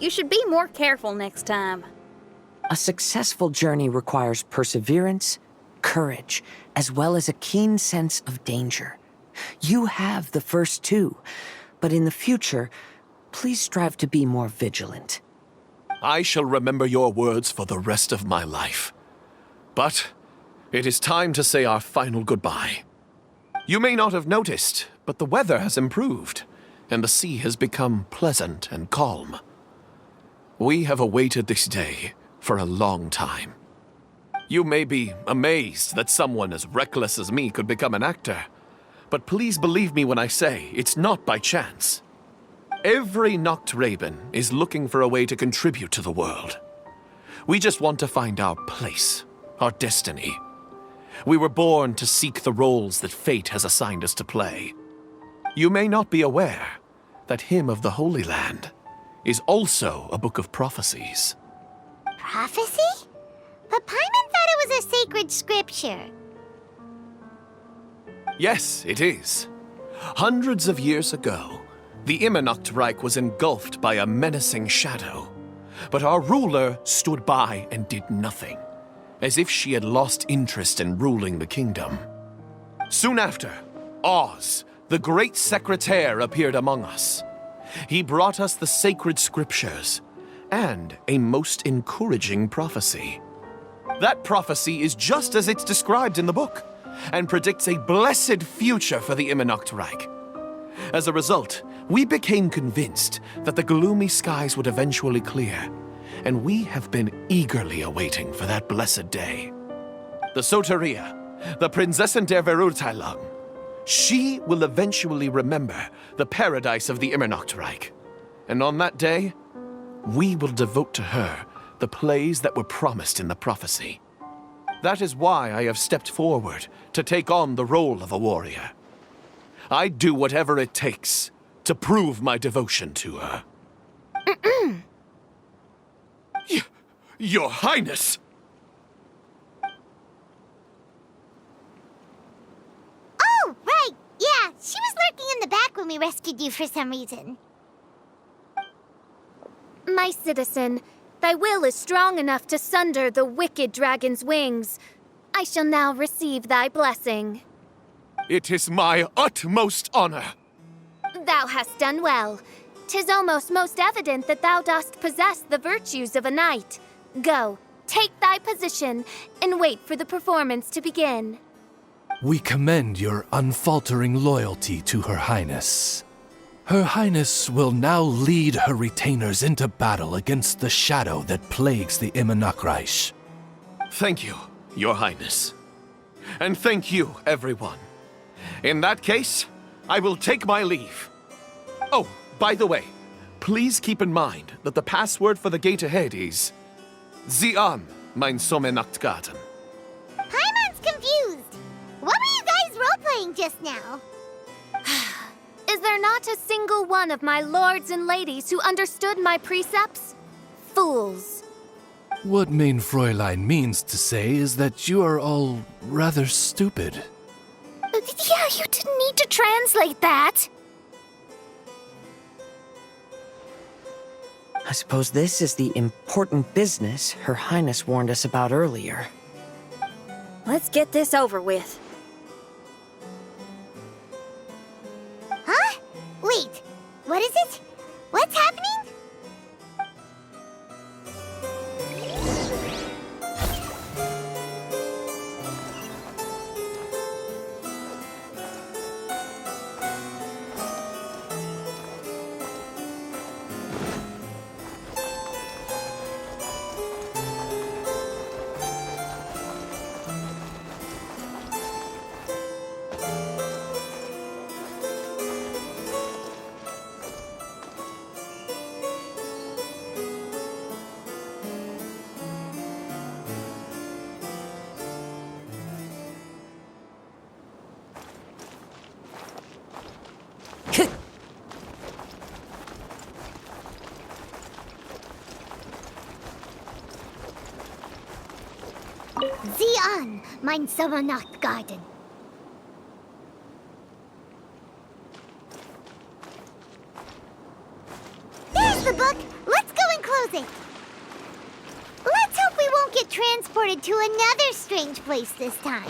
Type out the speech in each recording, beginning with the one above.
You should be more careful next time. A successful journey requires perseverance, courage, as well as a keen sense of danger. You have the first two, but in the future, please strive to be more vigilant. I shall remember your words for the rest of my life. But it is time to say our final goodbye. You may not have noticed, but the weather has improved, and the sea has become pleasant and calm. We have awaited this day for a long time. You may be amazed that someone as reckless as me could become an actor, but please believe me when I say it's not by chance. Every Nachtraben is looking for a way to contribute to the world. We just want to find our place, our destiny. We were born to seek the roles that fate has assigned us to play. You may not be aware that Hymn of the Holy Land is also a book of prophecies. Prophecy? But Paimon thought it was a sacred scripture. Yes, it is. Hundreds of years ago, the Immernachtreich was engulfed by a menacing shadow. But our ruler stood by and did nothing, as if she had lost interest in ruling the kingdom. Soon after, Oz, the great secretaire, appeared among us. He brought us the sacred scriptures and a most encouraging prophecy. That prophecy is just as it's described in the book, and predicts a blessed future for the Immernachtreich. As a result, we became convinced that the gloomy skies would eventually clear, and we have been eagerly awaiting for that blessed day. The Soteria, the Prinzessin der Verurteilung, she will eventually remember the paradise of the Immernachtreich, and on that day, we will devote to her the plays that were promised in the prophecy. That is why I have stepped forward to take on the role of a warrior. I'd do whatever it takes to prove my devotion to her. Your Highness! Oh, right! Yeah, she was lurking in the back when we rescued you for some reason. My citizen, thy will is strong enough to sunder the wicked dragon's wings. I shall now receive thy blessing. It is my utmost honor. Thou hast done well. 'Tis almost most evident that thou dost possess the virtues of a knight. Go, take thy position, and wait for the performance to begin. We commend your unfaltering loyalty to Her Highness. Her Highness will now lead her retainers into battle against the shadow that plagues the Immernachtreich. Thank you, Your Highness. And thank you, everyone. In that case, I will take my leave. Oh, by the way, please keep in mind that the password for the gate ahead is Zian, mein Sommernachtgarten. Paimon's confused. What were you guys role-playing just now? Is there not a single one of my lords and ladies who understood my precepts? Fools. What mein Fräulein means to say is that you are all rather stupid. Yeah, you didn't need to translate that. I suppose this is the important business Her Highness warned us about earlier. Let's get this over with. Huh? Wait, what is it? What's happening? Zian, mein Sommernachtgarten. There's the book. Let's go and close it. Let's hope we won't get transported to another strange place this time.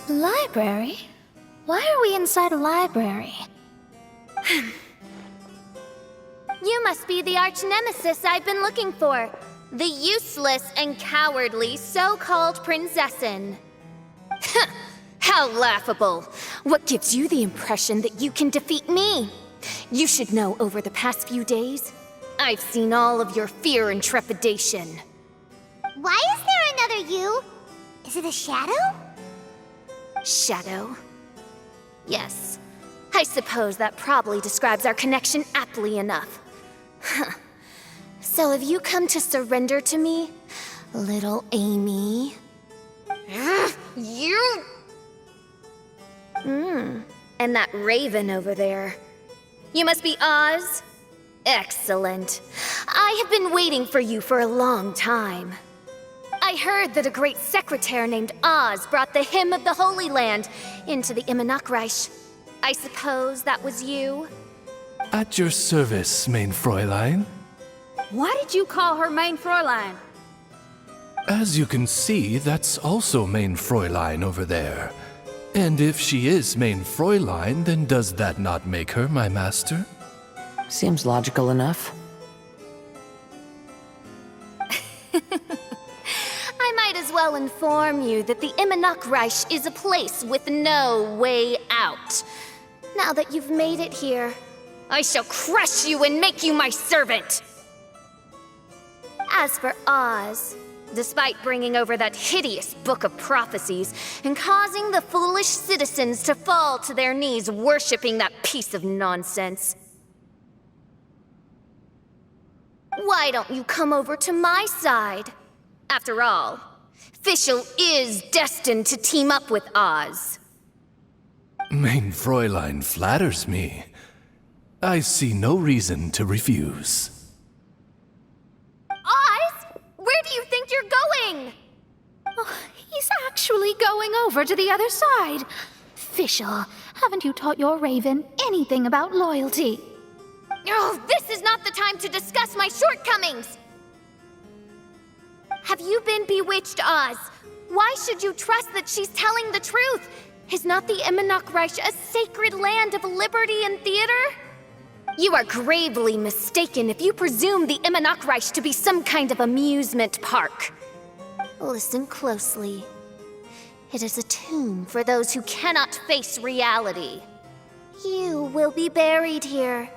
Library? Why are we inside a library? You must be the arch-nemesis I've been looking for. The useless and cowardly so-called Prinzessin. How laughable! What gives you the impression that you can defeat me? You should know over the past few days, I've seen all of your fear and trepidation. Why is there another you? Is it a shadow? Shadow? Yes. I suppose that probably describes our connection aptly enough. So have you come to surrender to me, little Amy? You... And that raven over there. You must be Oz? Excellent. I have been waiting for you for a long time. I heard that a great secretary named Oz brought the Hymn of the Holy Land into the Immernachtreich. I suppose that was you? At your service, mein Fräulein. Why did you call her Mein Fräulein? As you can see, that's also mein Fräulein over there. And if she is mein Fräulein, then does that not make her my master? Seems logical enough. I might as well inform you that the Immernachtreich is a place with no way out. Now that you've made it here, I shall crush you and make you my servant! As for Oz, despite bringing over that hideous book of prophecies and causing the foolish citizens to fall to their knees worshipping that piece of nonsense, why don't you come over to my side? After all, Fischl is destined to team up with Oz. Mein Fräulein flatters me. I see no reason to refuse. Oz? Where do you think you're going? Oh, he's actually going over to the other side. Fischl, haven't you taught your raven anything about loyalty? Oh, this is not the time to discuss my shortcomings! Have you been bewitched, Oz? Why should you trust that she's telling the truth? Is not the Immernachtreich a sacred land of liberty and theater? You are gravely mistaken if you presume the Immernachtreich to be some kind of amusement park. Listen closely. It is a tomb for those who cannot face reality. You will be buried here,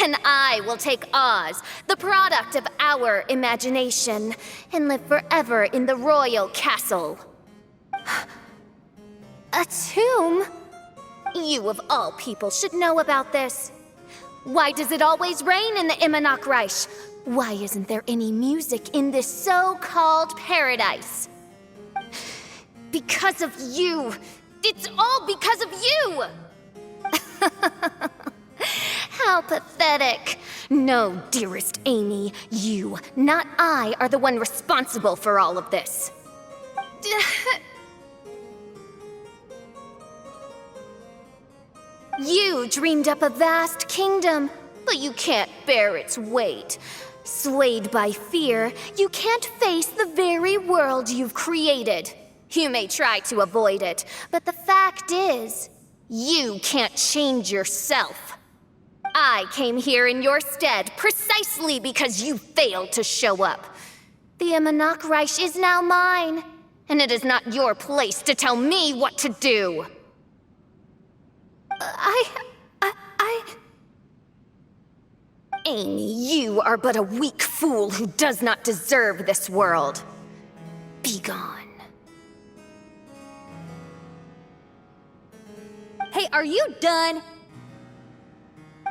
and I will take Oz, the product of our imagination, and live forever in the royal castle. A tomb? You of all people should know about this. Why does it always rain in the Immernachtreich? Why isn't there any music in this so-called paradise? Because of you! It's all because of you! How pathetic. No, dearest Amy, you, not I, are the one responsible for all of this. You dreamed up a vast kingdom, but you can't bear its weight. Swayed by fear, you can't face the very world you've created. You may try to avoid it, but the fact is, you can't change yourself. I came here in your stead precisely because you failed to show up. The Immernachtreich is now mine, And it is not your place to tell me what to do. Amy, you are but a weak fool who does not deserve this world. Be gone. Hey, are you done?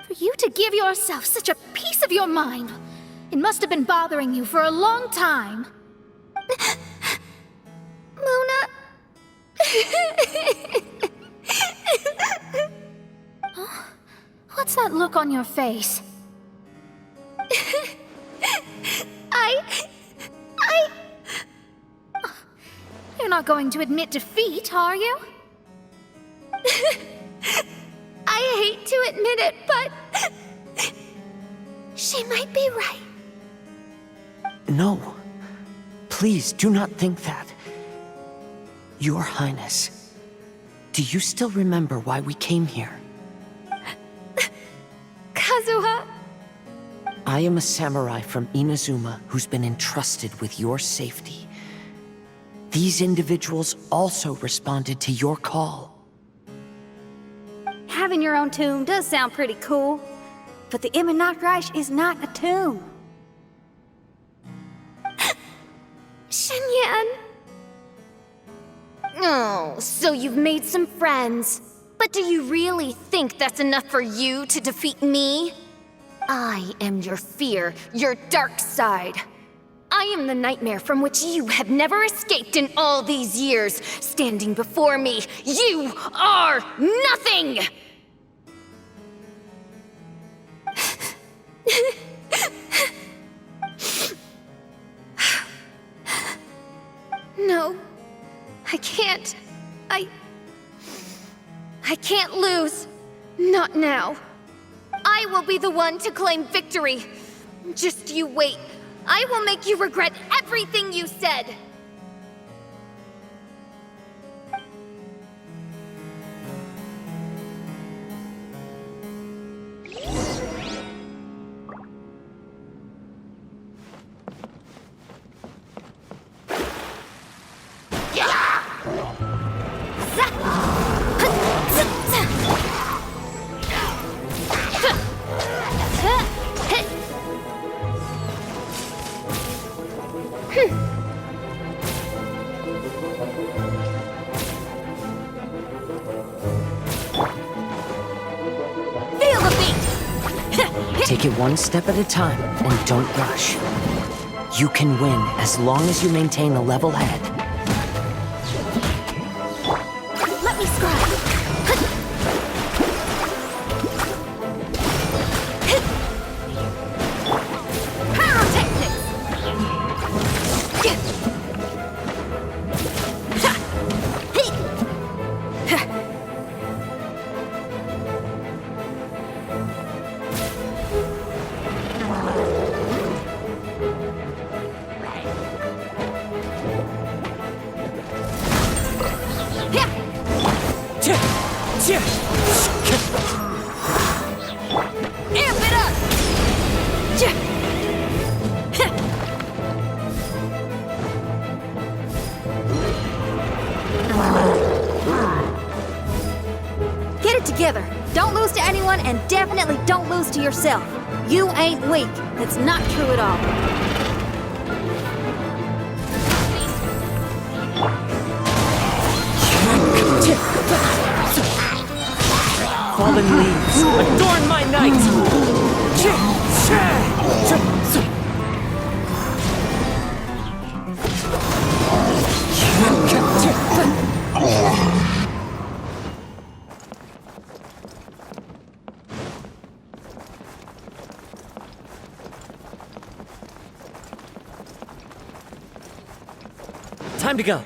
For you to give yourself such a piece of your mind, it must have been bothering you for a long time. Luna. What's that look on your face? You're not going to admit defeat, are you? I hate to admit it, but she might be right. No. Please do not think that. Your Highness, do you still remember why we came here? Kazuha. I am a samurai from Inazuma who's been entrusted with your safety. These individuals also responded to your call. Having your own tomb does sound pretty cool, but the Immonotreich is not a tomb. Shenyan. Oh, so you've made some friends. But do you really think that's enough for you to defeat me? I am your fear, your dark side. I am the nightmare from which you have never escaped in all these years. Standing before me, you are nothing! No, I can't. I can't lose. Not now. I will be the one to claim victory. Just you wait. I will make you regret everything you said. Take it one step at a time, and don't rush. You can win as long as you maintain a level head. Let me scry. Amp it up! Get it together. Don't lose to anyone, and definitely don't lose to yourself. You ain't weak. That's not true at all. Fallen leaves, adorn my night! Time to go.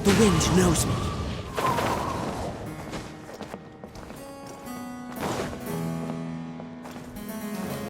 The wind knows me.